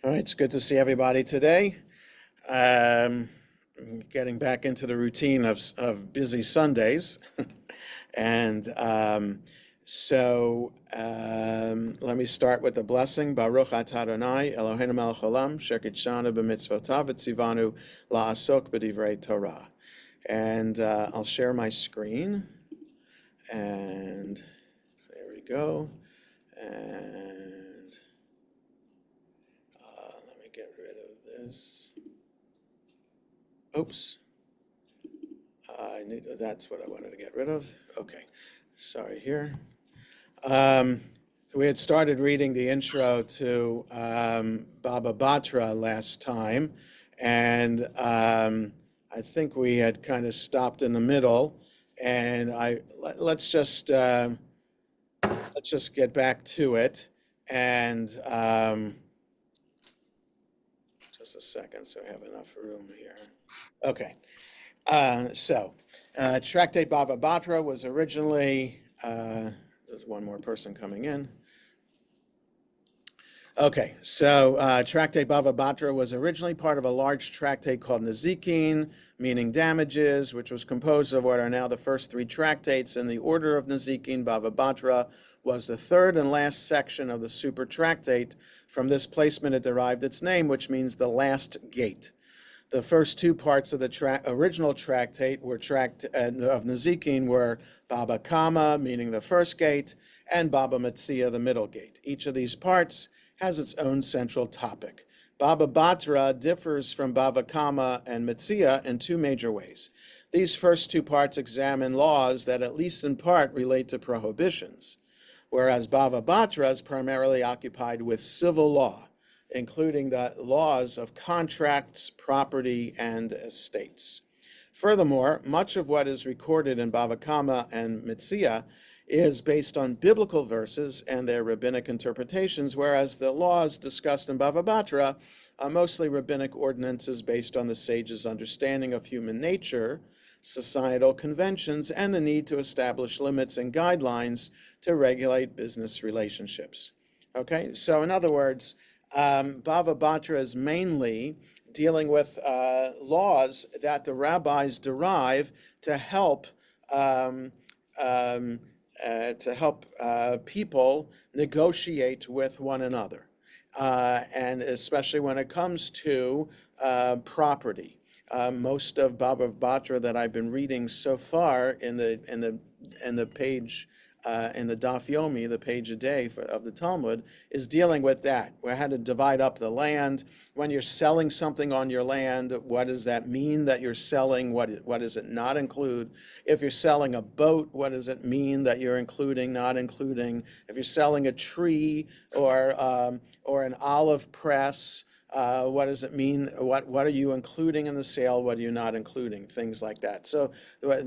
All right, it's good to see everybody today. Um, Getting back into the routine of busy Sundays. And let me start with the blessing. Baruch atah Adonai Eloheinu melech haolam, shekidshanu b'mitzvotav v'tzivanu la'asok b'divrei Torah. And I'll share my screen. And there we go. And let me get rid of this. Oops. That's what I wanted to get rid of. Okay, sorry here. We had started reading the intro to Baba Batra last time, and I think we had kind of stopped in the middle. And let's just get back to it. And just a second, so I have enough room here. Okay. Tractate Bava Batra was originally, there's one more person coming in. Okay, so Tractate Bava Batra was originally part of a large tractate called Nezikin, meaning damages, which was composed of what are now the first three tractates in the order of Nezikin. Bava Batra was the third and last section of the super tractate. From this placement, it derived its name, which means the last gate. The first two parts of the original tractate of Nezikin were Baba Kama, meaning the first gate, and Baba Metzia, the middle gate. Each of these parts has its own central topic. Baba Batra differs from Baba Kama and Metzia in two major ways. These first two parts examine laws that, at least in part, relate to prohibitions, whereas Baba Batra is primarily occupied with civil law, including the laws of contracts, property, and estates. Furthermore, much of what is recorded in Bava Kama and Metzia is based on biblical verses and their rabbinic interpretations, whereas the laws discussed in Bava Batra are mostly rabbinic ordinances based on the sages' understanding of human nature, societal conventions, and the need to establish limits and guidelines to regulate business relationships. Okay, so in other words, Bava Batra is mainly dealing with laws that the rabbis derive to help people negotiate with one another, and especially when it comes to property. Most of Baba Batra that I've been reading so far in the page in the Daf Yomi, the page a day of the Talmud, is dealing with that. We had to divide up the land. When you're selling something on your land, what does that mean that you're selling? What does it not include? If you're selling a boat, what does it mean that you're including, not including? If you're selling a tree or an olive press, what does it mean? What are you including in the sale? What are you not including? Things like that. So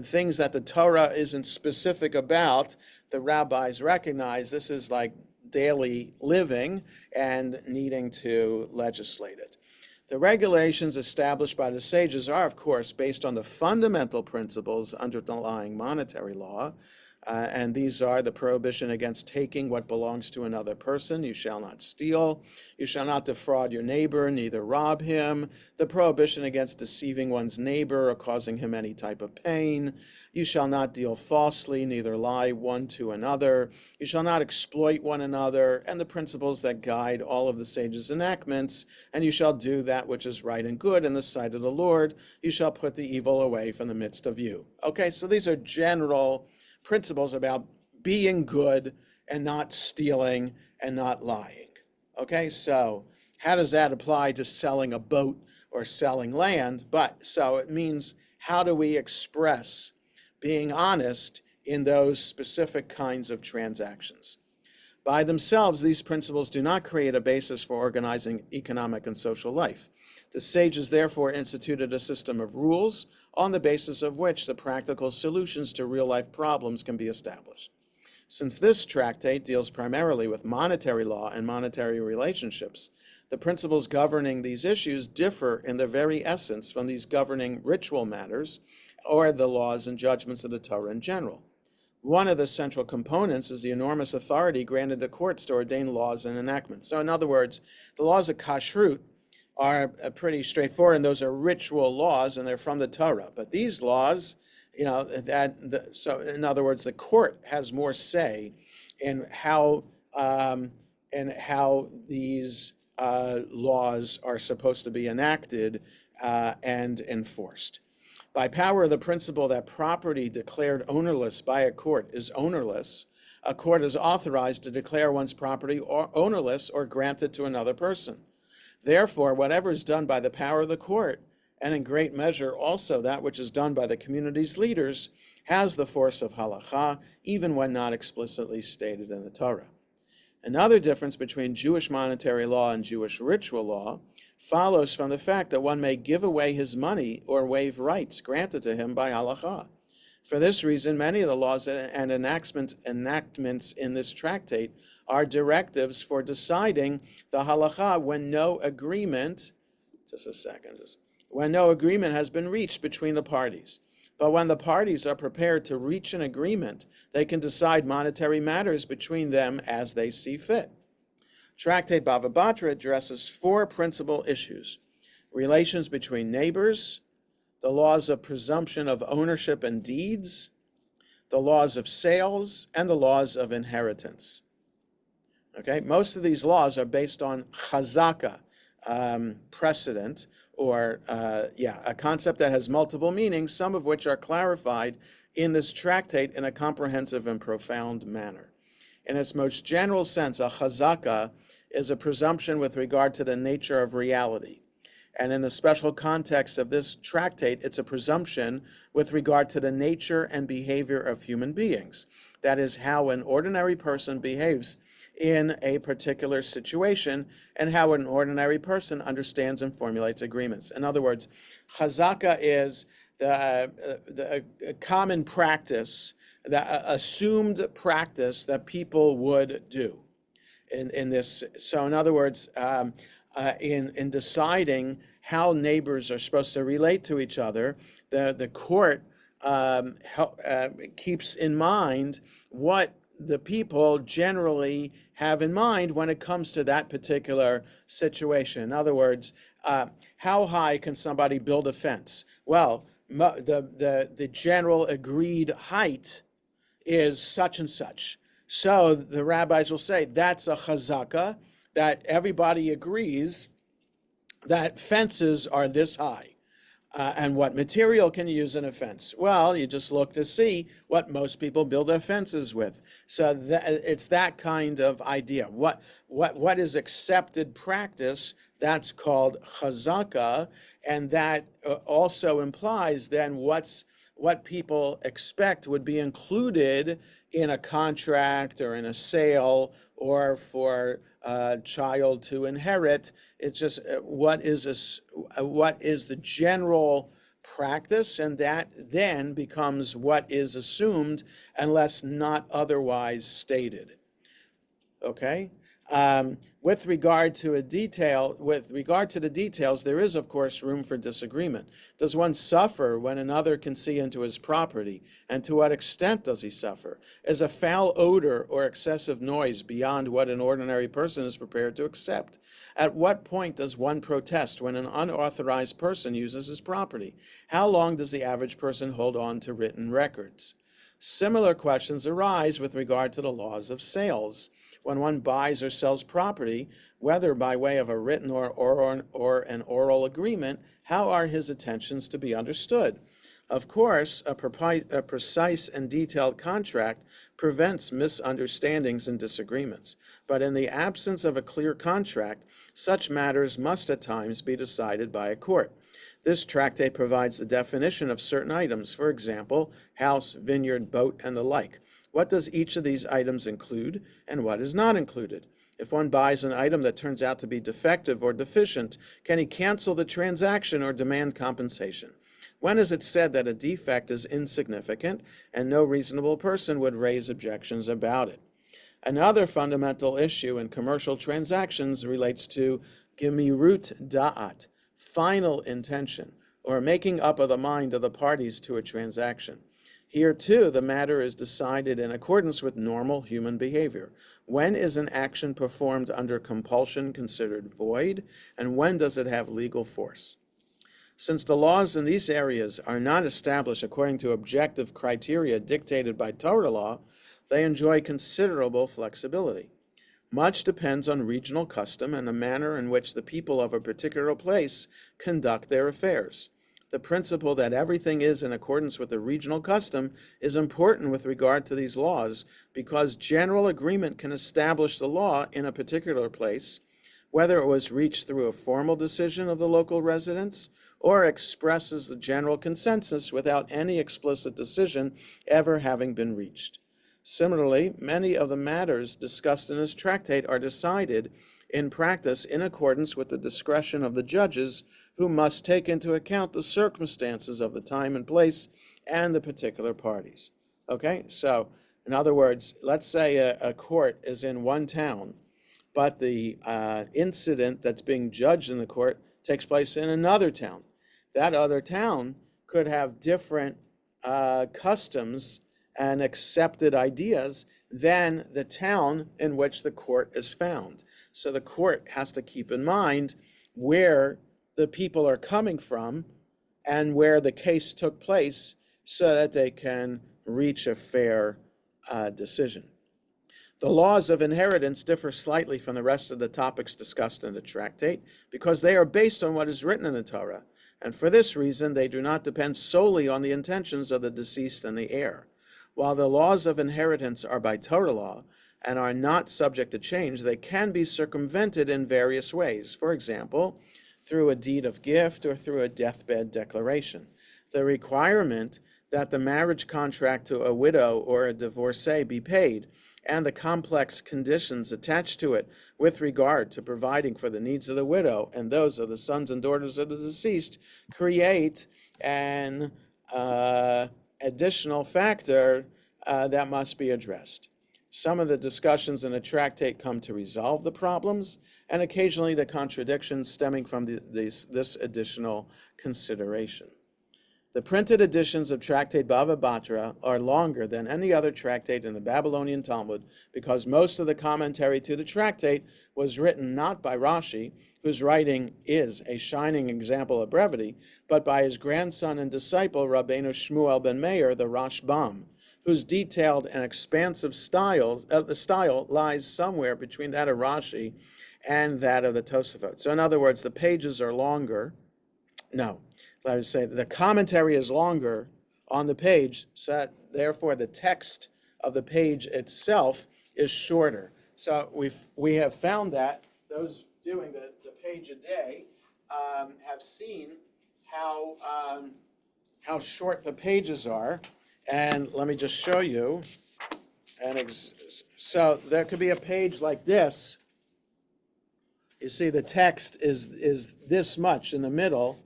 things that the Torah isn't specific about, the rabbis recognize this is like daily living and needing to legislate it. The regulations established by the sages are, of course, based on the fundamental principles underlying monetary law, and these are the prohibition against taking what belongs to another person. You shall not steal. You shall not defraud your neighbor, neither rob him. The prohibition against deceiving one's neighbor or causing him any type of pain. You shall not deal falsely, neither lie one to another. You shall not exploit one another, and the principles that guide all of the sages' enactments. And you shall do that which is right and good in the sight of the Lord. You shall put the evil away from the midst of you. Okay, so these are general principles about being good and not stealing and not lying. Okay, so how does that apply to selling a boat or selling land? So it means, how do we express being honest in those specific kinds of transactions? By themselves, these principles do not create a basis for organizing economic and social life. The sages therefore instituted a system of rules on the basis of which the practical solutions to real-life problems can be established. Since this tractate deals primarily with monetary law and monetary relationships, the principles governing these issues differ in their very essence from these governing ritual matters or the laws and judgments of the Torah in general. One of the central components is the enormous authority granted to courts to ordain laws and enactments. So in other words, the laws of kashrut are pretty straightforward, and those are ritual laws, and they're from the Torah. But these laws, so in other words, the court has more say in um, how these laws are supposed to be enacted and enforced. By power of the principle that property declared ownerless by a court is ownerless, a court is authorized to declare one's property ownerless or grant it to another person. Therefore, whatever is done by the power of the court, and in great measure also that which is done by the community's leaders, has the force of halakha, even when not explicitly stated in the Torah. Another difference between Jewish monetary law and Jewish ritual law follows from the fact that one may give away his money or waive rights granted to him by halakha. For this reason, many of the laws and enactments in this tractate are directives for deciding the halakha when no agreement, when no agreement has been reached between the parties. But when the parties are prepared to reach an agreement, they can decide monetary matters between them as they see fit. Tractate Bava Batra addresses four principal issues: relations between neighbors, the laws of presumption of ownership and deeds, the laws of sales, and the laws of inheritance. Okay, most of these laws are based on chazaka, precedent, or a concept that has multiple meanings, some of which are clarified in this tractate in a comprehensive and profound manner. In its most general sense, a chazaka is a presumption with regard to the nature of reality. And in the special context of this tractate, it's a presumption with regard to the nature and behavior of human beings. That is, how an ordinary person behaves in a particular situation and how an ordinary person understands and formulates agreements. In other words, chazaka is the common practice, the assumed practice that people would do in this. So in other words, in deciding how neighbors are supposed to relate to each other, the court keeps in mind what the people generally have in mind when it comes to that particular situation. In other words, how high can somebody build a fence? Well, the general agreed height is such and such. So the rabbis will say that's a chazaka, that everybody agrees that fences are this high. And what material can you use in a fence? Well, you just look to see what most people build their fences with. So it's that kind of idea. What is accepted practice, that's called chazaka, and that also implies then what people expect would be included in a contract or in a sale or for a child to inherit. It's just what is the general practice, and that then becomes what is assumed unless not otherwise stated. Okay? With regard to the details, there is, of course, room for disagreement. Does one suffer when another can see into his property? And to what extent does he suffer? Is a foul odor or excessive noise beyond what an ordinary person is prepared to accept? At what point does one protest when an unauthorized person uses his property? How long does the average person hold on to written records? Similar questions arise with regard to the laws of sales. When one buys or sells property, whether by way of a written or an oral agreement, how are his intentions to be understood? Of course, a precise and detailed contract prevents misunderstandings and disagreements. But in the absence of a clear contract, such matters must at times be decided by a court. This tractate provides the definition of certain items, for example, house, vineyard, boat, and the like. What does each of these items include, and what is not included? If one buys an item that turns out to be defective or deficient, can he cancel the transaction or demand compensation? When is it said that a defect is insignificant and no reasonable person would raise objections about it? Another fundamental issue in commercial transactions relates to gemirut da'at, final intention, or making up of the mind of the parties to a transaction. Here, too, the matter is decided in accordance with normal human behavior. When is an action performed under compulsion considered void, and when does it have legal force? Since the laws in these areas are not established according to objective criteria dictated by Torah law, they enjoy considerable flexibility. Much depends on regional custom and the manner in which the people of a particular place conduct their affairs. The principle that everything is in accordance with the regional custom is important with regard to these laws because general agreement can establish the law in a particular place, whether it was reached through a formal decision of the local residents or expresses the general consensus without any explicit decision ever having been reached. Similarly, many of the matters discussed in this tractate are decided in practice in accordance with the discretion of the judges who must take into account the circumstances of the time and place and the particular parties. Okay, so in other words, let's say a court is in one town, but the incident that's being judged in the court takes place in another town. That other town could have different customs and accepted ideas than the town in which the court is found. So the court has to keep in mind where the people are coming from and where the case took place so that they can reach a fair decision. The laws of inheritance differ slightly from the rest of the topics discussed in the tractate because they are based on what is written in the Torah, and for this reason they do not depend solely on the intentions of the deceased and the heir. While the laws of inheritance are by Torah law and are not subject to change, they can be circumvented in various ways. For example, through a deed of gift or through a deathbed declaration. The requirement that the marriage contract to a widow or a divorcee be paid and the complex conditions attached to it with regard to providing for the needs of the widow and those of the sons and daughters of the deceased create an additional factor that must be addressed. Some of the discussions in the tractate come to resolve the problems, and occasionally the contradictions stemming from this additional consideration. The printed editions of Tractate Bava Batra are longer than any other tractate in the Babylonian Talmud because most of the commentary to the tractate was written not by Rashi, whose writing is a shining example of brevity, but by his grandson and disciple Rabbeinu Shmuel ben Meir, the Rashbam, whose detailed and expansive style lies somewhere between that of Rashi and that of the Tosafot. So in other words, the pages are longer. No, I would say the commentary is longer on the page, so that therefore the text of the page itself is shorter. So we have found that those doing the page a day have seen how short the pages are. And let me just show you. So there could be a page like this. You see the text is this much in the middle,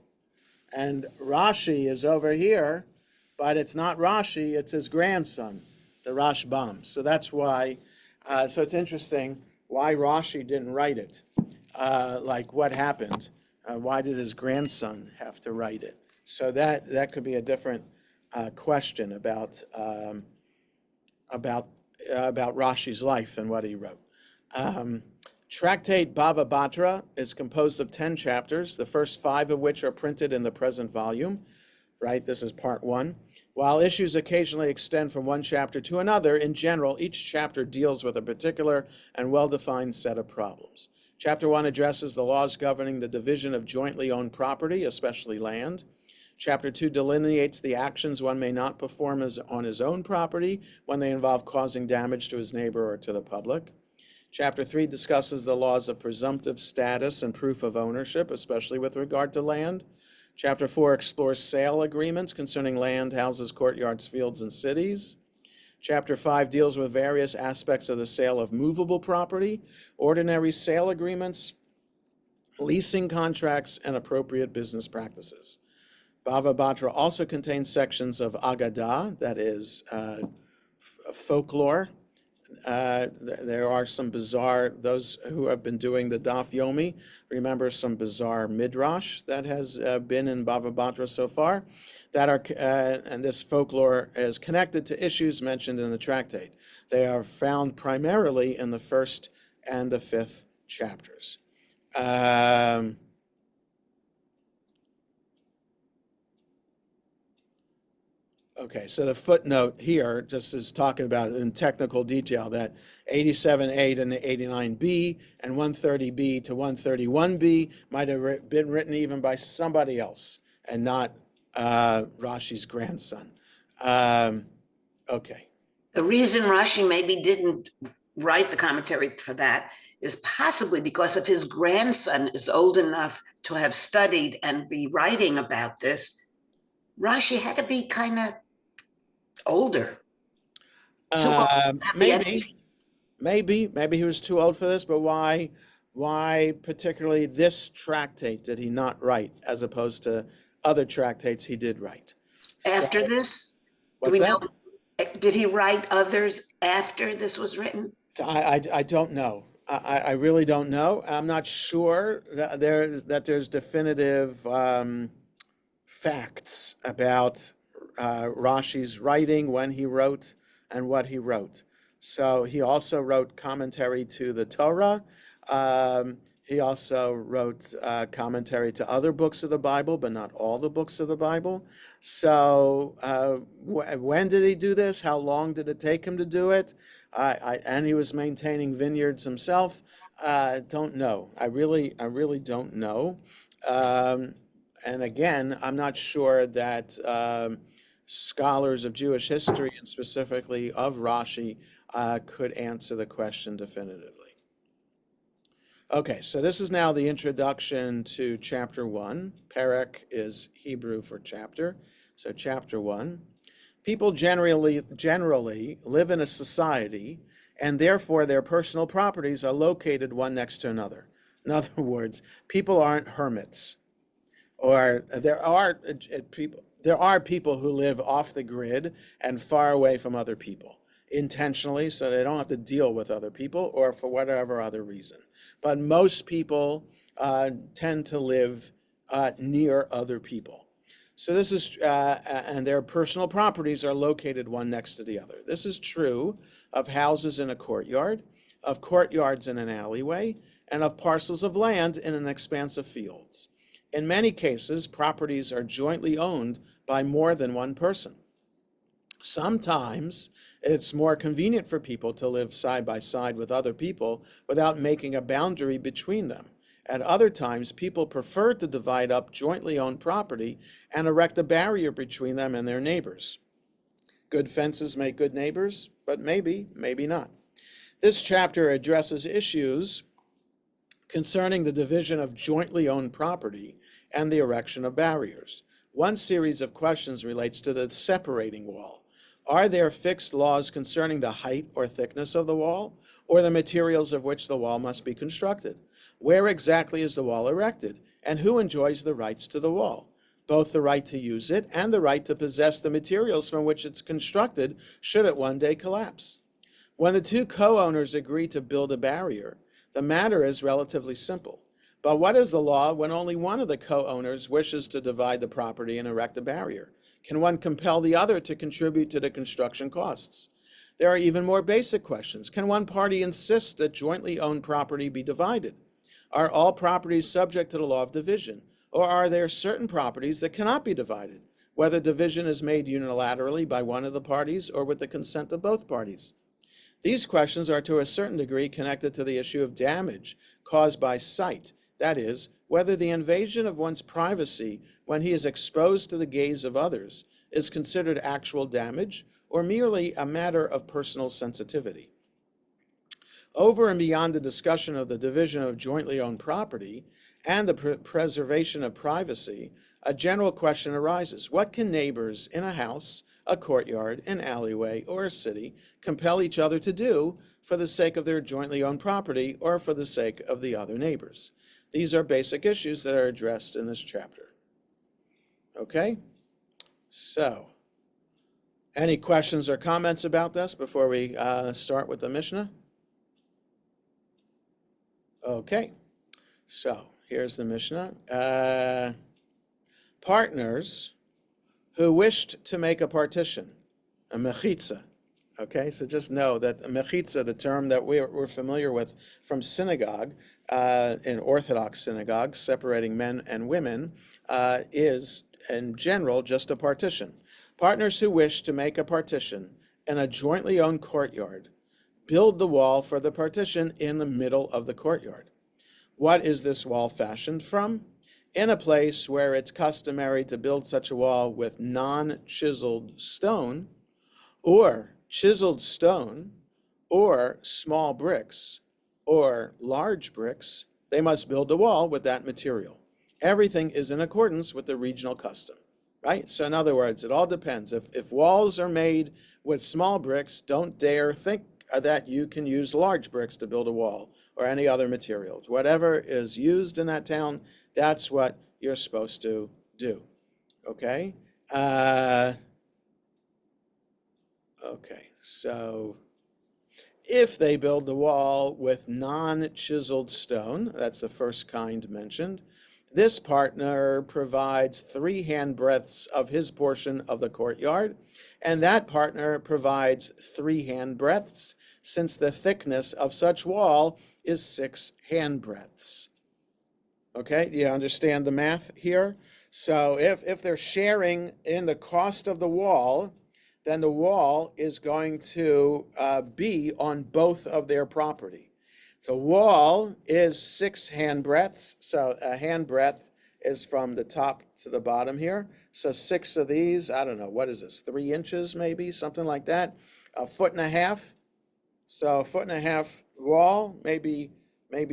and Rashi is over here, but it's not Rashi, it's his grandson, the Rashbam. So that's why, so it's interesting why Rashi didn't write it. Like what happened? Why did his grandson have to write it? So that could be a different question about Rashi's life and what he wrote. Tractate Bava Batra is composed of 10 chapters, the first 5 of which are printed in the present volume, right? This is part 1. While issues occasionally extend from one chapter to another, in general, each chapter deals with a particular and well-defined set of problems. Chapter 1 addresses the laws governing the division of jointly owned property, especially land. Chapter 2 delineates the actions one may not perform on his own property when they involve causing damage to his neighbor or to the public. Chapter 3 discusses the laws of presumptive status and proof of ownership, especially with regard to land. Chapter 4 explores sale agreements concerning land, houses, courtyards, fields, and cities. Chapter 5 deals with various aspects of the sale of movable property, ordinary sale agreements, leasing contracts, and appropriate business practices. Bava Batra also contains sections of Agadah, that is folklore, There are some bizarre, those who have been doing the Daf Yomi, remember some bizarre midrash that has been in Bava Batra so far, that are, and this folklore is connected to issues mentioned in the tractate. They are found primarily in the first and the fifth chapters. Okay, so the footnote here just is talking about in technical detail that 87A to 89B and 130B to 131B might have been written even by somebody else and not Rashi's grandson. Okay. The reason Rashi maybe didn't write the commentary for that is possibly because if his grandson is old enough to have studied and be writing about this, Rashi had to be kind of older. Maybe he was too old for this, but why particularly this tractate did he not write as opposed to other tractates he did write? After So, this, do what's we that? know? Did he write others after this was written? I don't know. I really don't know. I'm not sure that there's definitive facts about Rashi's writing, when he wrote, and what he wrote. So he also wrote commentary to the Torah. He also wrote commentary to other books of the Bible, but not all the books of the Bible. So when did he do this? How long did it take him to do it? And he was maintaining vineyards himself. Don't know. I really don't know. And again, I'm not sure that scholars of Jewish history, and specifically of Rashi, could answer the question definitively. Okay, so this is now the introduction to chapter 1. Perek is Hebrew for chapter. So chapter 1. People generally live in a society, and therefore their personal properties are located one next to another. In other words, people aren't hermits. Or there are people who live off the grid and far away from other people intentionally, so they don't have to deal with other people or for whatever other reason. But most people tend to live near other people. So this is, and their personal properties are located one next to the other. This is true of houses in a courtyard, of courtyards in an alleyway, and of parcels of land in an expanse of fields. In many cases, properties are jointly owned by more than one person. Sometimes it's more convenient for people to live side by side with other people without making a boundary between them. At other times, people prefer to divide up jointly owned property and erect a barrier between them and their neighbors. Good fences make good neighbors, but maybe not. This chapter addresses issues concerning the division of jointly owned property and the erection of barriers. One series of questions relates to the separating wall. Are there fixed laws concerning the height or thickness of the wall, or the materials of which the wall must be constructed? Where exactly is the wall erected, and who enjoys the rights to the wall? Both the right to use it and the right to possess the materials from which it's constructed should it one day collapse. When the two co-owners agree to build a barrier, the matter is relatively simple. But what is the law when only one of the co-owners wishes to divide the property and erect a barrier? Can one compel the other to contribute to the construction costs? There are even more basic questions. Can one party insist that jointly owned property be divided? Are all properties subject to the law of division? Or are there certain properties that cannot be divided, whether division is made unilaterally by one of the parties or with the consent of both parties? These questions are to a certain degree connected to the issue of damage caused by sight, that is, whether the invasion of one's privacy when he is exposed to the gaze of others is considered actual damage or merely a matter of personal sensitivity. Over and beyond the discussion of the division of jointly owned property and the preservation of privacy, a general question arises. What can neighbors in a house, a courtyard, an alleyway, or a city compel each other to do for the sake of their jointly owned property or for the sake of the other neighbors? These are basic issues that are addressed in this chapter. Okay? So, Any questions or comments about this before we start with the Mishnah? Okay, so here's the Mishnah. Partners who wished to make a partition, a mechitza. Okay, so just know that a mechitza, the term that we're familiar with from synagogue, in Orthodox synagogues, separating men and women, is in general just a partition. Partners who wish to make a partition in a jointly owned courtyard build the wall for the partition in the middle of the courtyard. What is this wall fashioned from? In a place where it's customary to build such a wall with non-chiseled stone, or chiseled stone, or small bricks, or large bricks, they must build a wall with that material. Everything is in accordance with the regional custom, right? So in other words, it all depends. If walls are made with small bricks, don't dare think that you can use large bricks to build a wall or any other materials. Whatever is used in that town, that's what you're supposed to do, okay? Okay, so if they build the wall with non-chiseled stone, that's the first kind mentioned, this partner provides 3 handbreadths of his portion of the courtyard, and that partner provides 3 handbreadths, since the thickness of such wall is 6 handbreadths. Okay, do you understand the math here? So if they're sharing in the cost of the wall, then the wall is going to be on both of their property. The wall is 6 handbreadths, so a handbreadth is from the top to the bottom here. So 6 of these, I don't know, what is this, 3 inches maybe, something like that, 1.5 feet. So 1.5 feet wall, maybe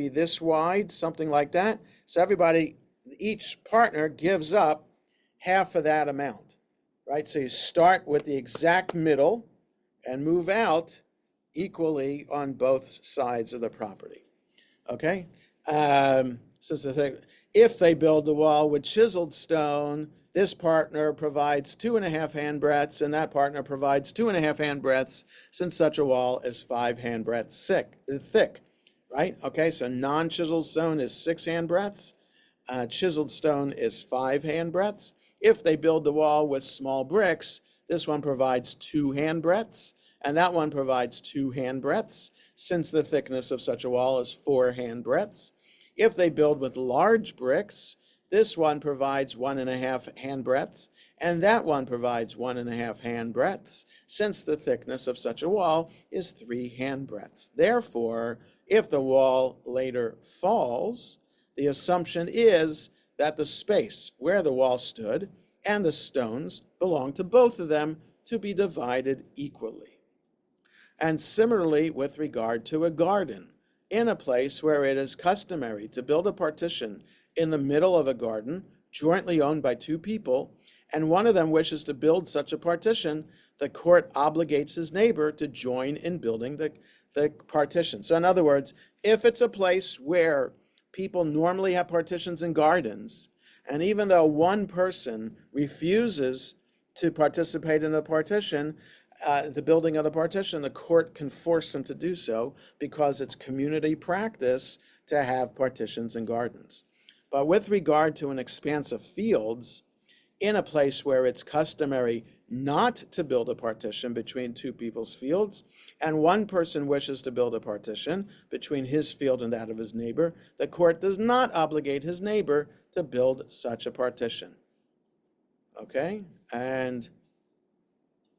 this wide, something like that. So everybody, each partner gives up half of that amount, right? So you start with the exact middle and move out equally on both sides of the property, okay? So the thing, if they build the wall with chiseled stone, this partner provides 2.5 handbreadths, and that partner provides 2.5 handbreadths, since such a wall is 5 handbreadths thick, right? Okay, so non-chiseled stone is 6 handbreadths, chiseled stone is 5 handbreadths. If they build the wall with small bricks, this one provides 2 handbreadths, and that one provides 2 handbreadths, since the thickness of such a wall is 4 handbreadths. If they build with large bricks, this one provides 1.5 handbreadths, and that one provides 1.5 handbreadths, since the thickness of such a wall is 3 handbreadths. Therefore, if the wall later falls, the assumption is that the space where the wall stood and the stones belong to both of them to be divided equally. And similarly with regard to a garden, in a place where it is customary to build a partition in the middle of a garden, jointly owned by 2 people, and one of them wishes to build such a partition, the court obligates his neighbor to join in building the partition. So in other words, if it's a place where people normally have partitions in gardens, and even though one person refuses to participate in the partition, the building of the partition, the court can force them to do so because it's community practice to have partitions in gardens. But with regard to an expanse of fields, in a place where it's customary not to build a partition between 2 people's fields, and one person wishes to build a partition between his field and that of his neighbor, the court does not obligate his neighbor to build such a partition. Okay? And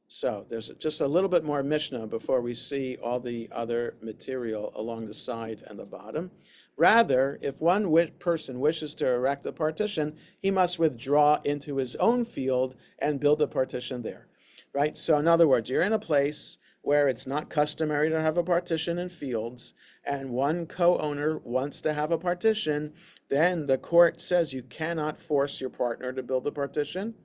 so there's just a little bit more Mishnah before we see all the other material along the side and the bottom. Rather, if one person wishes to erect a partition, he must withdraw into his own field and build a partition there, right? So in other words, you're in a place where it's not customary to have a partition in fields, and one co-owner wants to have a partition, then the court says you cannot force your partner to build a partition,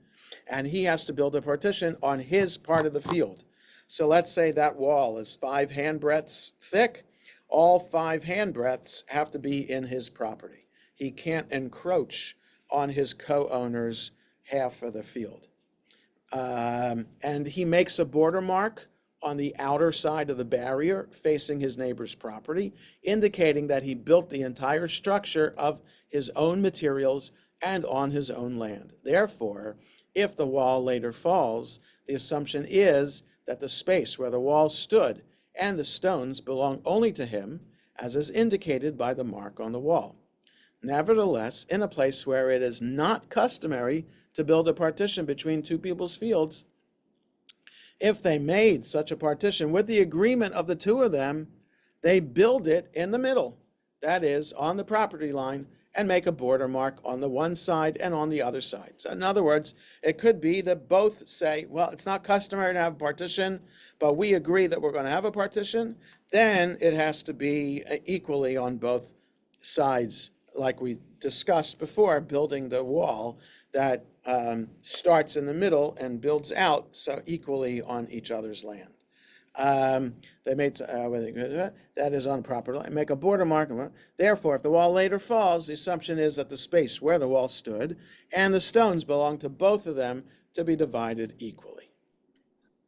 and he has to build a partition on his part of the field. So let's say that wall is 5 handbreadths thick. All 5 handbreadths have to be in his property. He can't encroach on his co-owner's half of the field. And he makes a border mark on the outer side of the barrier facing his neighbor's property, indicating that he built the entire structure of his own materials and on his own land. Therefore, if the wall later falls, the assumption is that the space where the wall stood and the stones belong only to him, as is indicated by the mark on the wall. Nevertheless, in a place where it is not customary to build a partition between two people's fields, if they made such a partition with the agreement of the two of them, they build it in the middle, that is, on the property line, and make a border mark on the one side and on the other side. So in other words, it could be that both say, well, it's not customary to have a partition, but we agree that we're going to have a partition. Then it has to be equally on both sides, like we discussed before, building the wall that starts in the middle and builds out so equally on each other's land. They made that is on property line. Make a border mark. Therefore, if the wall later falls, the assumption is that the space where the wall stood and the stones belong to both of them to be divided equally.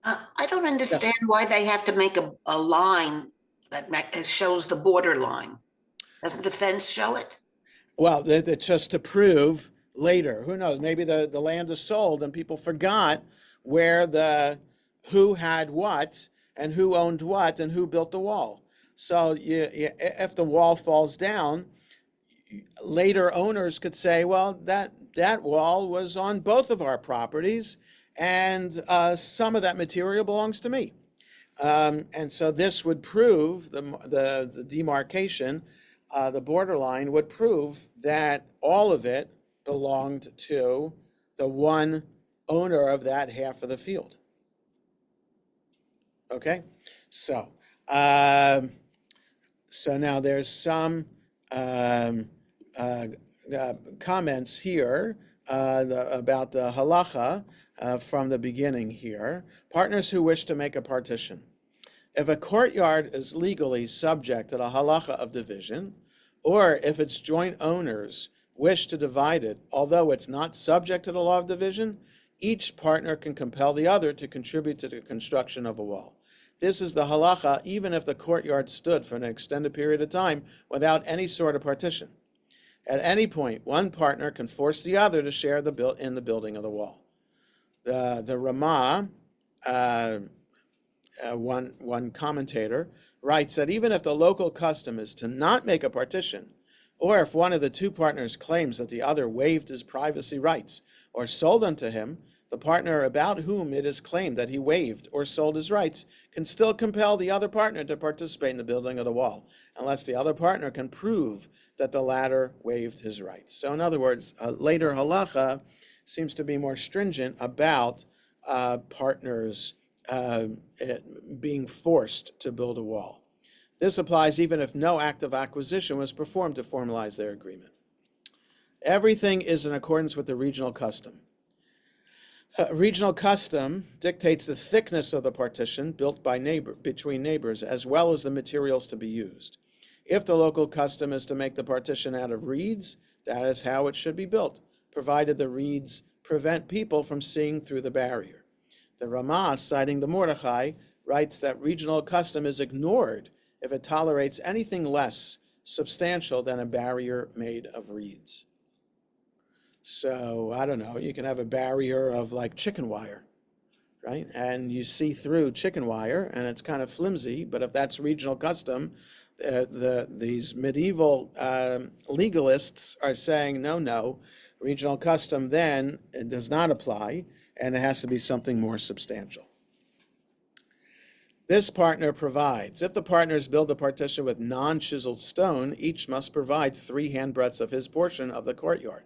I don't understand why they have to make a line that shows the border line. Doesn't the fence show it? Well, it's just to prove later. Who knows? Maybe the land is sold and people forgot who had what and who owned what and who built the wall. So if the wall falls down, later owners could say, well, that wall was on both of our properties, and some of that material belongs to me. And so this would prove the demarcation, the borderline would prove that all of it belonged to the one owner of that half of the field. Okay, so now there's some comments here about the halacha from the beginning here. Partners who wish to make a partition. If a courtyard is legally subject to the halacha of division, or if its joint owners wish to divide it, although it's not subject to the law of division, each partner can compel the other to contribute to the construction of a wall. This is the halacha even if the courtyard stood for an extended period of time without any sort of partition. At any point, one partner can force the other to share in the building of the wall. The Ramah, one commentator, writes that even if the local custom is to not make a partition, or if one of the two partners claims that the other waived his privacy rights or sold them to him, the partner about whom it is claimed that he waived or sold his rights can still compel the other partner to participate in the building of the wall, unless the other partner can prove that the latter waived his rights. So in other words, later halacha seems to be more stringent about partners being forced to build a wall. This applies even if no act of acquisition was performed to formalize their agreement. Everything is in accordance with the regional custom. Regional custom dictates the thickness of the partition built between neighbors, as well as the materials to be used. If the local custom is to make the partition out of reeds, that is how it should be built, provided the reeds prevent people from seeing through the barrier. The Ramah, citing the Mordechai, writes that regional custom is ignored if it tolerates anything less substantial than a barrier made of reeds. So, I don't know, you can have a barrier of like chicken wire, right? And you see through chicken wire and it's kind of flimsy, but if that's regional custom, these medieval legalists are saying, no, regional custom then it does not apply, and it has to be something more substantial. This partner provides. If the partners build a partition with non-chiseled stone, each must provide 3 handbreadths of his portion of the courtyard.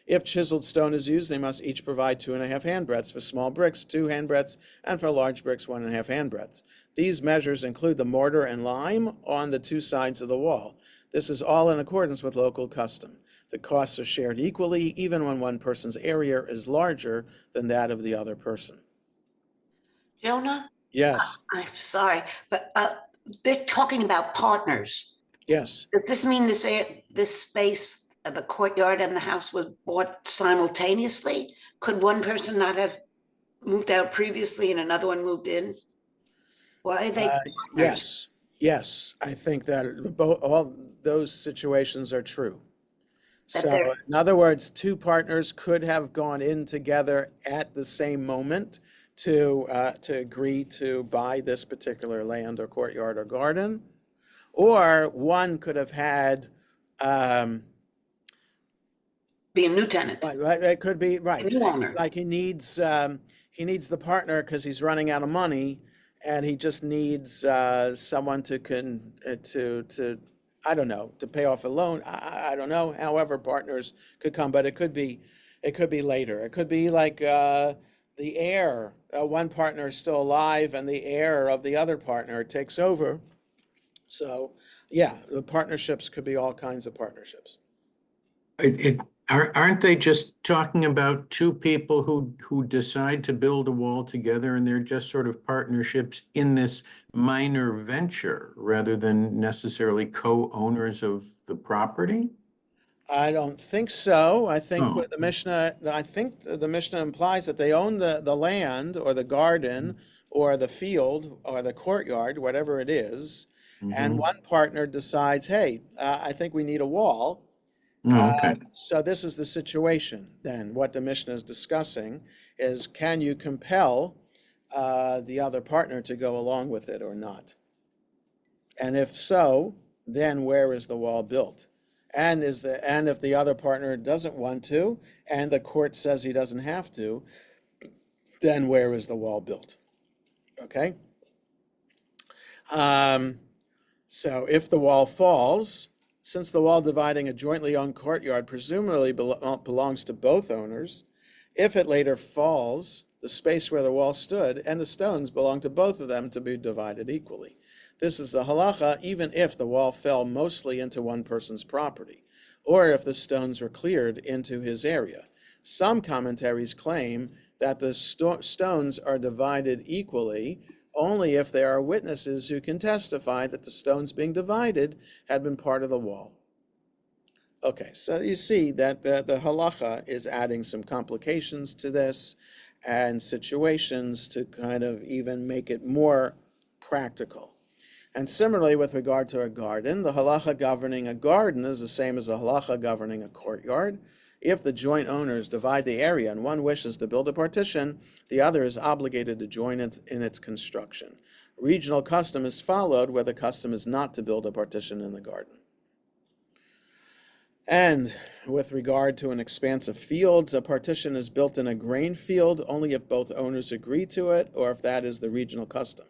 If chiseled stone is used, they must each provide 2.5 handbreadths. For small bricks, 2 handbreadths, and for large bricks, 1.5 handbreadths. These measures include the mortar and lime on the 2 sides of the wall. This is all in accordance with local custom. The costs are shared equally, even when one person's area is larger than that of the other person. Jonah? Yes. I'm sorry, but they're talking about partners. Yes. Does this mean this space, the courtyard and the house was bought simultaneously? Could one person not have moved out previously and another one moved in? Why are they partners? Yes, yes, I think that both, all those situations are true. That they're So, in other words, two partners could have gone in together at the same moment to agree to buy this particular land or courtyard or garden, or one could have had, um, be a new tenant, right, it could be a right, new owner. like he needs the partner because he's running out of money, and he just needs someone to I don't know, to pay off a loan. I don't know. However, partners could come, but it could be later. It could be like the heir. One partner is still alive, and the heir of the other partner takes over. So, yeah, the partnerships could be all kinds of partnerships. Aren't they just talking about two people who decide to build a wall together, and they're just sort of partnerships in this minor venture rather than necessarily co-owners of the property? I don't think so. Oh. I think the Mishnah implies that they own the land or the garden or the field or the courtyard, whatever it is, and Mhm. one partner decides, hey, I think we need a wall. Oh, okay. So this is the situation then. What the Mishnah is discussing is, can you compel the other partner to go along with it or not? And if so, then where is the wall built? And if the other partner doesn't want to, and the court says he doesn't have to, then where is the wall built? Okay? So if the wall falls, since the wall dividing a jointly owned courtyard presumably belongs to both owners, if it later falls, the space where the wall stood and the stones belong to both of them to be divided equally. This is the halacha even if the wall fell mostly into one person's property, or if the stones were cleared into his area. Some commentaries claim that the stones are divided equally only if there are witnesses who can testify that the stones being divided had been part of the wall. Okay, so you see that the halacha is adding some complications to this and situations to kind of even make it more practical. And similarly, with regard to a garden, the halacha governing a garden is the same as the halacha governing a courtyard. If the joint owners divide the area and one wishes to build a partition, the other is obligated to join it in its construction. Regional custom is followed where the custom is not to build a partition in the garden. And with regard to an expanse of fields, a partition is built in a grain field only if both owners agree to it or if that is the regional custom.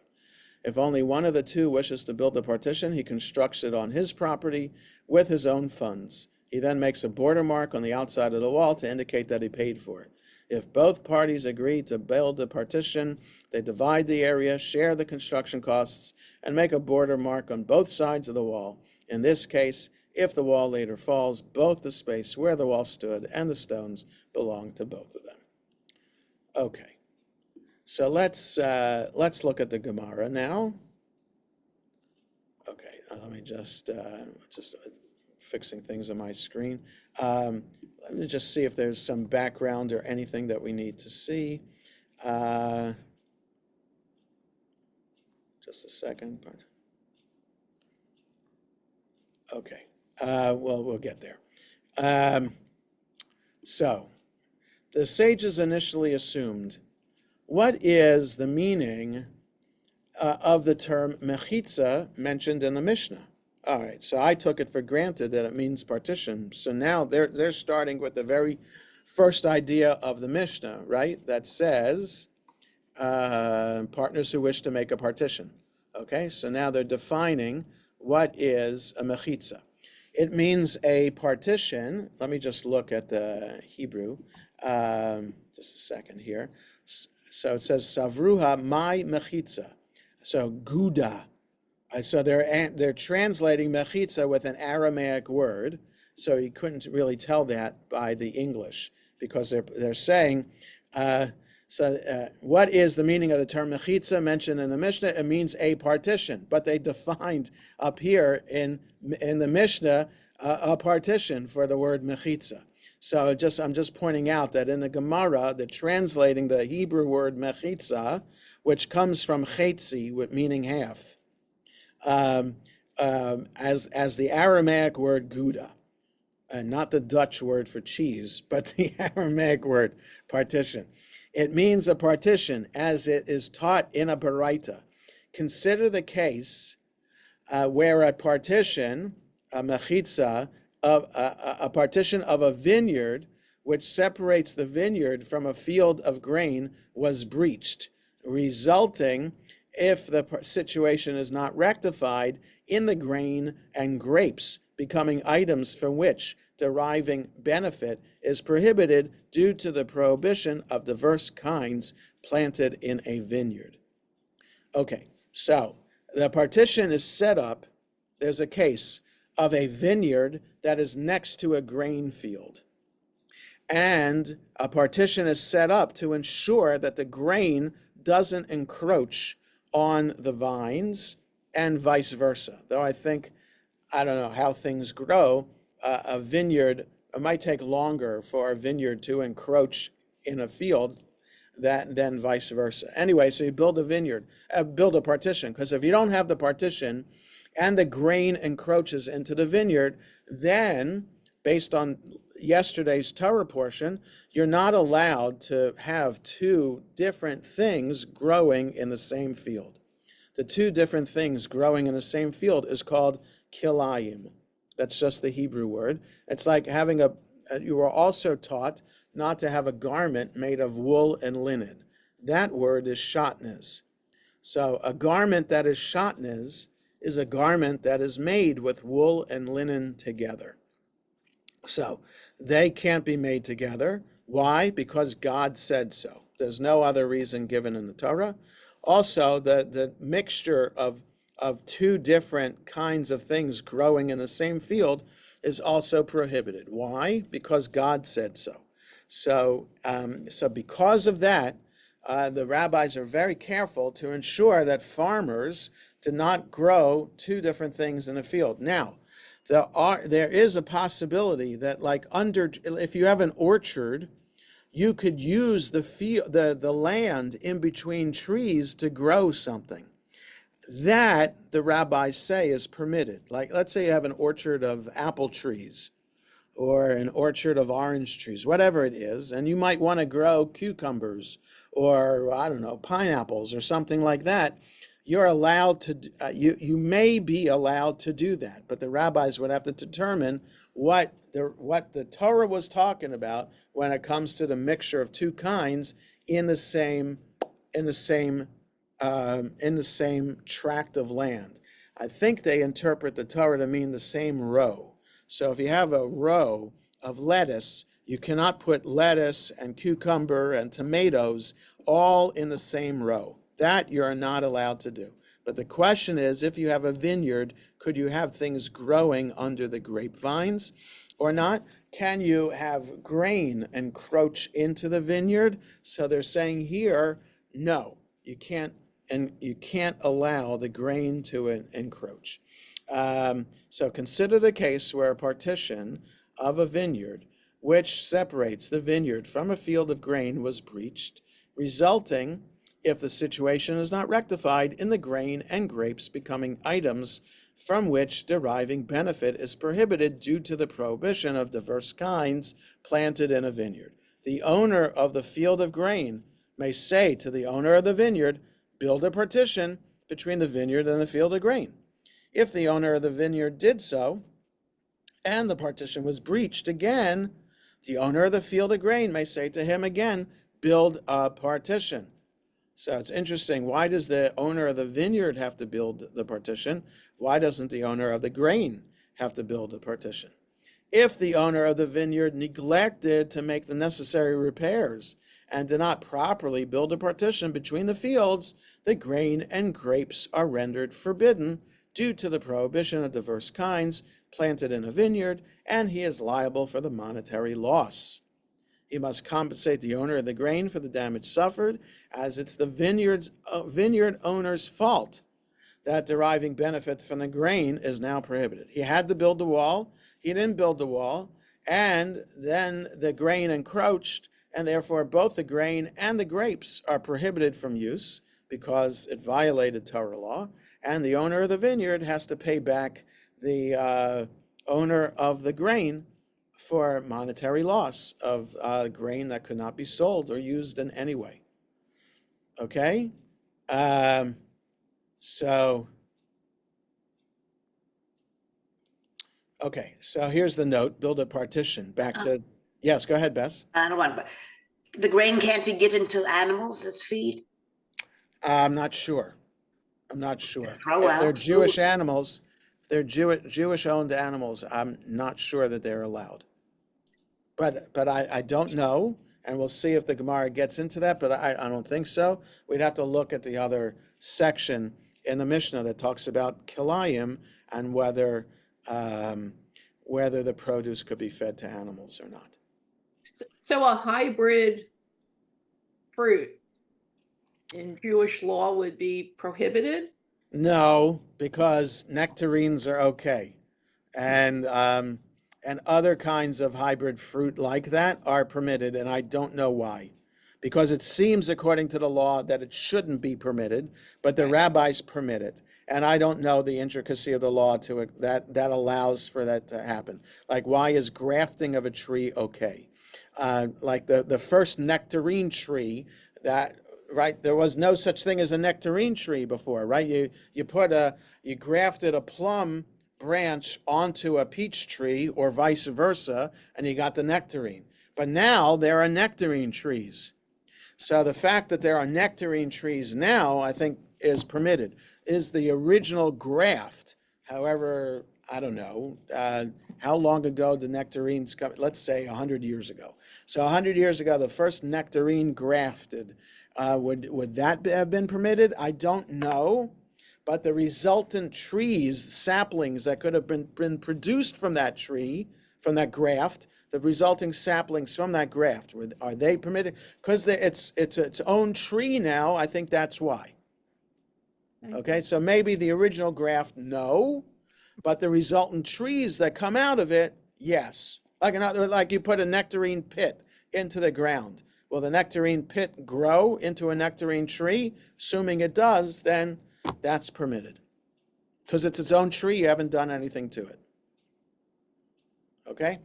If only one of the two wishes to build a partition, he constructs it on his property with his own funds. He then makes a border mark on the outside of the wall to indicate that he paid for it. If both parties agree to build a partition, they divide the area, share the construction costs, and make a border mark on both sides of the wall. In this case, if the wall later falls, both the space where the wall stood and the stones belong to both of them. Okay. So let's look at the Gemara now. Okay, let me just fixing things on my screen. Let me just see if there's some background or anything that we need to see. Just a second. Okay, well, we'll get there. So the sages initially assumed, what is the meaning of the term mechitza mentioned in the Mishnah? All right, so I took it for granted that it means partition. So now they're starting with the very first idea of the Mishnah, right? That says partners who wish to make a partition. Okay, so now they're defining what is a mechitza. It means a partition. Let me just look at the Hebrew. Just a second here. So it says savruha my mechitza. So guda. So they're translating mechitza with an Aramaic word. So you couldn't really tell that by the English because they're saying. What is the meaning of the term mechitza mentioned in the Mishnah? It means a partition, but they defined up here in the Mishnah a partition for the word mechitza. So I'm just pointing out that in the Gemara, the translating the Hebrew word mechitza, which comes from chetzi, meaning half, as the Aramaic word gouda, and not the Dutch word for cheese, but the Aramaic word partition. It means a partition, as it is taught in a baraita. Consider the case where a partition, a mechitza, of a partition of a vineyard, which separates the vineyard from a field of grain, was breached, resulting, if the situation is not rectified, in the grain and grapes becoming items from which deriving benefit is prohibited due to the prohibition of diverse kinds planted in a vineyard. Okay, so the partition is set up. There's a case of a vineyard that is next to a grain field. And a partition is set up to ensure that the grain doesn't encroach on the vines and vice versa. Though I don't know how things grow, a vineyard, it might take longer for a vineyard to encroach in a field than vice versa. Anyway, so you build a partition, because if you don't have the partition and the grain encroaches into the vineyard, then based on yesterday's Torah portion, you're not allowed to have two different things growing in the same field. The two different things growing in the same field is called kilayim. That's just the Hebrew word. It's like having you were also taught not to have a garment made of wool and linen. That word is shatnez. So a garment that is shatnez is a garment that is made with wool and linen together. So they can't be made together. Why? Because God said so. There's no other reason given in the Torah. Also, the mixture of two different kinds of things growing in the same field is also prohibited. Why? Because God said so. So because of that, the rabbis are very careful to ensure that farmers do not grow two different things in a field. Now, there is a possibility that, if you have an orchard, you could use the land in between trees to grow something. That, the rabbis say, is permitted. Like, let's say you have an orchard of apple trees or an orchard of orange trees, whatever it is, and you might want to grow cucumbers or, I don't know, pineapples or something like that. You're allowed to, you may be allowed to do that, but the rabbis would have to determine what the Torah was talking about when it comes to the mixture of two kinds in the same tract of land. I think they interpret the Torah to mean the same row. So if you have a row of lettuce, you cannot put lettuce and cucumber and tomatoes all in the same row. That you're not allowed to do. But the question is, if you have a vineyard, could you have things growing under the grapevines or not? Can you have grain encroach into the vineyard? So they're saying here, no, you can't, and you can't allow the grain to encroach. So consider the case where a partition of a vineyard, which separates the vineyard from a field of grain, was breached, resulting, if the situation is not rectified, in the grain and grapes becoming items from which deriving benefit is prohibited due to the prohibition of diverse kinds planted in a vineyard. The owner of the field of grain may say to the owner of the vineyard, build a partition between the vineyard and the field of grain. If the owner of the vineyard did so, and the partition was breached again, the owner of the field of grain may say to him again, build a partition. So it's interesting. Why does the owner of the vineyard have to build the partition? Why doesn't the owner of the grain have to build the partition? If the owner of the vineyard neglected to make the necessary repairs and did not properly build a partition between the fields, the grain and grapes are rendered forbidden due to the prohibition of diverse kinds planted in a vineyard, and he is liable for the monetary loss. He must compensate the owner of the grain for the damage suffered, as it's the vineyard owner's fault that deriving benefit from the grain is now prohibited. He had to build the wall. He didn't build the wall, and then the grain encroached, and therefore both the grain and the grapes are prohibited from use because it violated Torah law, and the owner of the vineyard has to pay back the owner of the grain for monetary loss of grain that could not be sold or used in any way. Okay? So, okay, so here's the note, build a partition. Back to, yes, go ahead, Bess. I don't want, but the grain can't be given to animals as feed? I'm not sure. I'm not sure. Throw If they're out Jewish food. animals, if they're Jewish-owned animals, I'm not sure that they're allowed. But I don't know, and we'll see if the Gemara gets into that, but I don't think so. We'd have to look at the other section in the Mishnah that talks about kilayim and whether the produce could be fed to animals or not. So a hybrid fruit in Jewish law would be prohibited? No, because nectarines are okay. And other kinds of hybrid fruit like that are permitted, and I don't know why. Because it seems, according to the law, that it shouldn't be permitted, but the rabbis permit it. And I don't know the intricacy of the law to it, that allows for that to happen. Like, why is grafting of a tree okay? Like the first nectarine tree that, right, there was no such thing as a nectarine tree before, right? You grafted a plum branch onto a peach tree or vice versa, and you got the nectarine. But now there are nectarine trees. So the fact that there are nectarine trees now, I think, is permitted. Is the original graft, however, I don't know, how long ago did nectarines come? Let's say 100 years ago. So 100 years ago, the first nectarine grafted, would that have been permitted? I don't know. But the resultant trees, saplings that could have been produced from that tree, from that graft, the resulting saplings from that graft, are they permitted? Because it's its own tree now, I think that's why. Okay, so maybe the original graft, no, but the resultant trees that come out of it, yes. Like you put a nectarine pit into the ground. Will the nectarine pit grow into a nectarine tree? Assuming it does, then that's permitted. Because it's its own tree, you haven't done anything to it. Okay?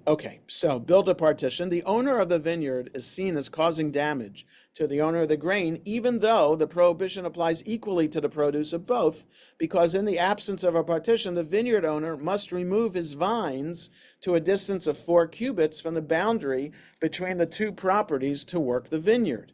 Okay, so build a partition. The owner of the vineyard is seen as causing damage to the owner of the grain, even though the prohibition applies equally to the produce of both, because in the absence of a partition, the vineyard owner must remove his vines to a distance of 4 cubits from the boundary between the two properties to work the vineyard.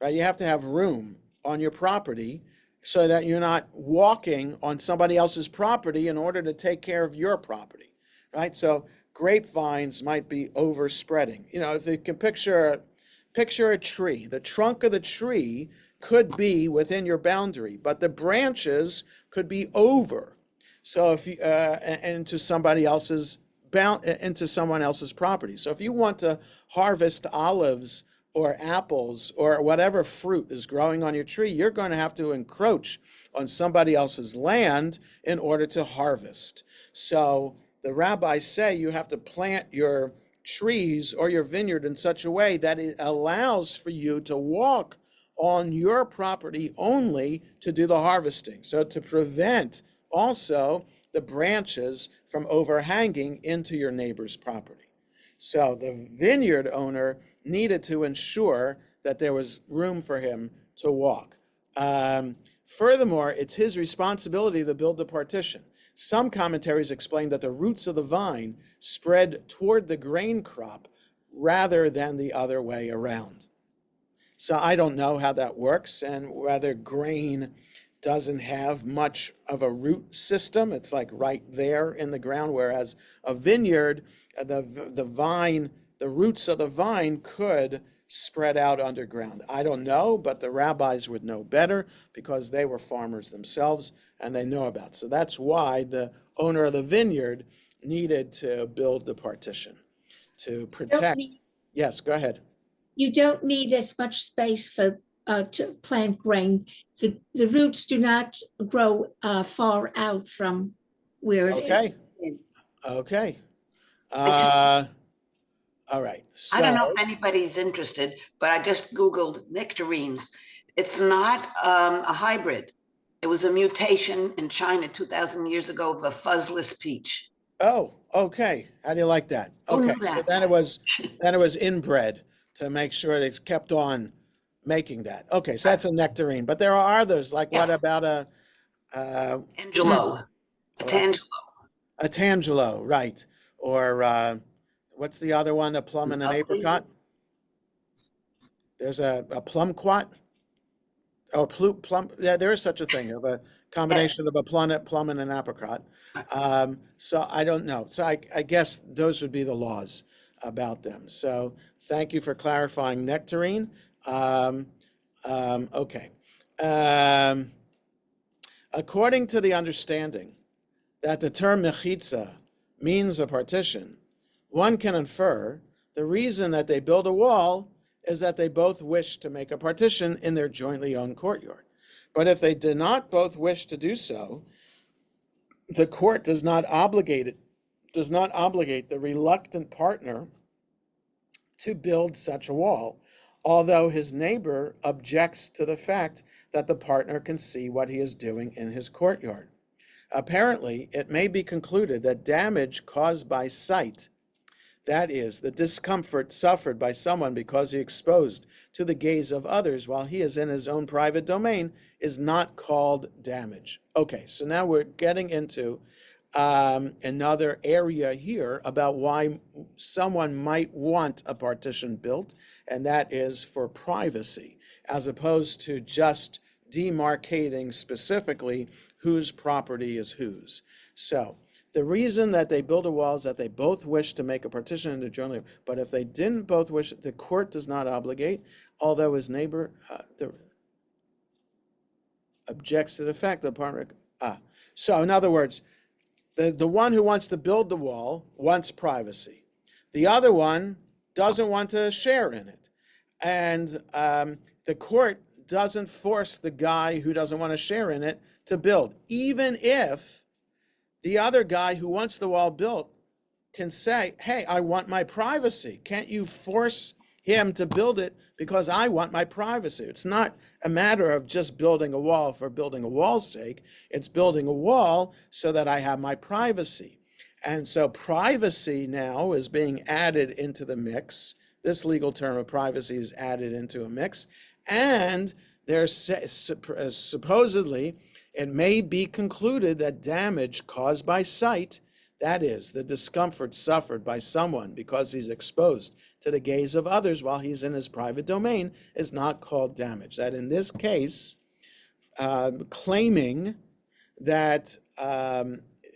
Right? You have to have room on your property so that you're not walking on somebody else's property in order to take care of your property, right? So grapevines might be overspreading. You know, if you can picture a tree, the trunk of the tree could be within your boundary, but the branches could be over. So if you into someone else's property. So if you want to harvest olives or apples or whatever fruit is growing on your tree, you're going to have to encroach on somebody else's land in order to harvest. So the rabbis say you have to plant your trees or your vineyard in such a way that it allows for you to walk on your property only to do the harvesting. So to prevent also the branches from overhanging into your neighbor's property. So the vineyard owner needed to ensure that there was room for him to walk. Furthermore, it's his responsibility to build the partition. Some commentaries explain that the roots of the vine spread toward the grain crop rather than the other way around. So I don't know how that works and whether grain doesn't have much of a root system. It's like right there in the ground, whereas a vineyard, the vine, the roots of the vine could spread out underground. I don't know, but the rabbis would know better because they were farmers themselves and they know about it. So that's why the owner of the vineyard needed to build the partition to protect. Yes, go ahead. You don't need as much space for to plant grain. The roots do not grow far out from where it Okay. is. Okay. All right, I don't know so, if anybody's interested, but I just Googled nectarines. It's not a hybrid. It was a mutation in China 2,000 years ago of a fuzzless peach. oh, okay. How do you like that? Who Okay, knew so that? then it was inbred to make sure it's kept on making that. Okay, so that's a nectarine, but there are others, like what Yeah. about uh, Angelo, a what? tangelo, A tangelo, right? Or what's the other one? A plum and an lovely. apricot? There's a plumquat. Oh, plum. Yeah, there is such a thing of a Yes. combination of a plum and an apricot. So I don't know. So I guess those would be the laws about them. So thank you for clarifying nectarine. Um, okay. Um, According to the understanding that the term mechitza means a partition, one can infer the reason that they build a wall is that they both wish to make a partition in their jointly owned courtyard. But if they do not both wish to do so, the court does not obligate the reluctant partner to build such a wall, although his neighbor objects to the fact that the partner can see what he is doing in his courtyard. Apparently, it may be concluded that damage caused by sight, that is, the discomfort suffered by someone because he exposed to the gaze of others while he is in his own private domain, is not called damage. Okay, so now we're getting into another area here about why someone might want a partition built, and that is for privacy, as opposed to just demarcating specifically whose property is whose. So the reason that they build a wall is that they both wish to make a partition into jointly, but if they didn't both wish, the court does not obligate, although his neighbor objects to the fact that the partner. So in other words, the one who wants to build the wall wants privacy. The other one doesn't want to share in it. And the court doesn't force the guy who doesn't want to share in it to build, even if the other guy who wants the wall built can say, hey, I want my privacy. Can't you force him to build it because I want my privacy? It's not a matter of just building a wall for building a wall's sake. It's building a wall so that I have my privacy. And so privacy now is being added into the mix. This legal term of privacy is added into a mix. And there's supposedly, it may be concluded that damage caused by sight, that is, the discomfort suffered by someone because he's exposed to the gaze of others while he's in his private domain, is not called damage. That in this case, claiming that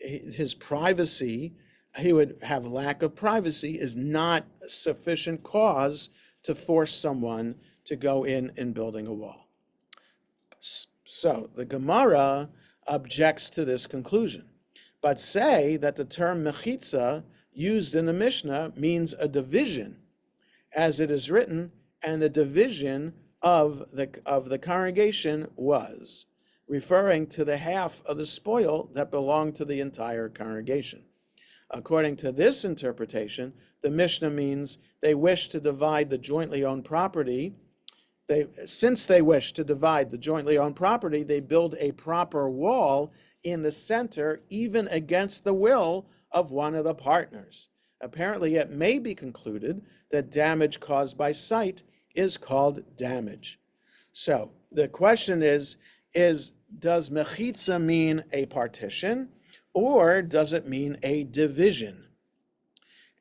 his privacy, he would have lack of privacy, is not sufficient cause to force someone to go in building a wall. So the Gemara objects to this conclusion, but say that the term mechitza used in the Mishnah means a division, as it is written, and the division of the congregation was, referring to the half of the spoil that belonged to the entire congregation. According to this interpretation, the Mishnah means they wish to divide the jointly owned property. Since they wish to divide the jointly owned property, they build a proper wall in the center, even against the will of one of the partners. Apparently, it may be concluded that damage caused by sight is called damage. So the question is does mechitza mean a partition, or does it mean a division?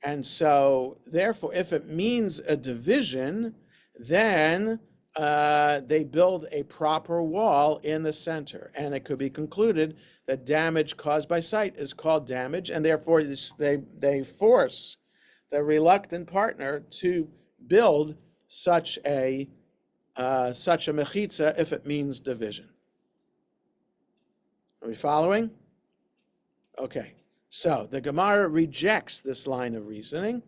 And so, therefore, if it means a division, then they build a proper wall in the center. And it could be concluded that damage caused by sight is called damage, and therefore they force the reluctant partner to build such a mechitza if it means division. Are we following? Okay, so the Gemara rejects this line of reasoning.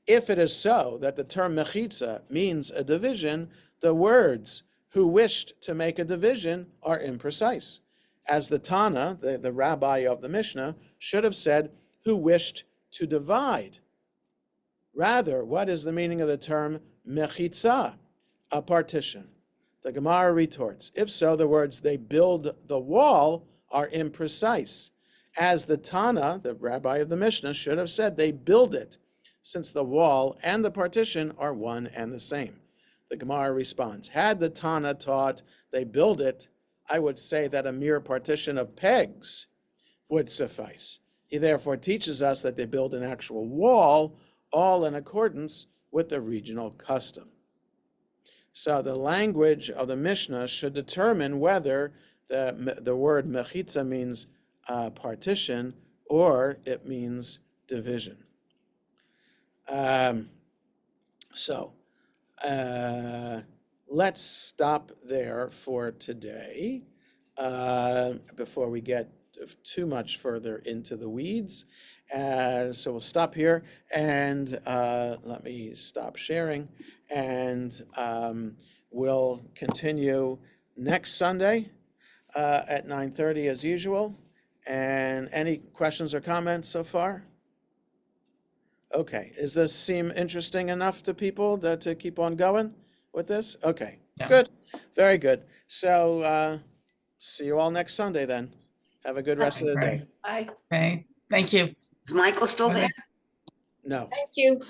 If it is so that the term mechitza means a division, the words who wished to make a division are imprecise, as the Tana, the rabbi of the Mishnah, should have said who wished to divide Rather, what is the meaning of the term mechitza, a partition? The Gemara retorts, if so, the words they build the wall are imprecise, as the Tana, the rabbi of the Mishnah, should have said they build it, since the wall and the partition are one and the same. The Gemara responds, had the Tana taught they build it, I would say that a mere partition of pegs would suffice. He therefore teaches us that they build an actual wall, all in accordance with the regional custom. So the language of the Mishnah should determine whether the word mechitza means partition or it means division. Let's stop there for today before we get too much further into the weeds. So we'll stop here and let me stop sharing, and we'll continue next Sunday at 9:30 as usual. And any questions or comments so far? Okay, does this seem interesting enough to people to keep on going with this? Okay, Yeah. good, very good. So see you all next Sunday then. Have a good rest of the day. Great. I Okay, thank you. Is Michael still there? No. Thank you.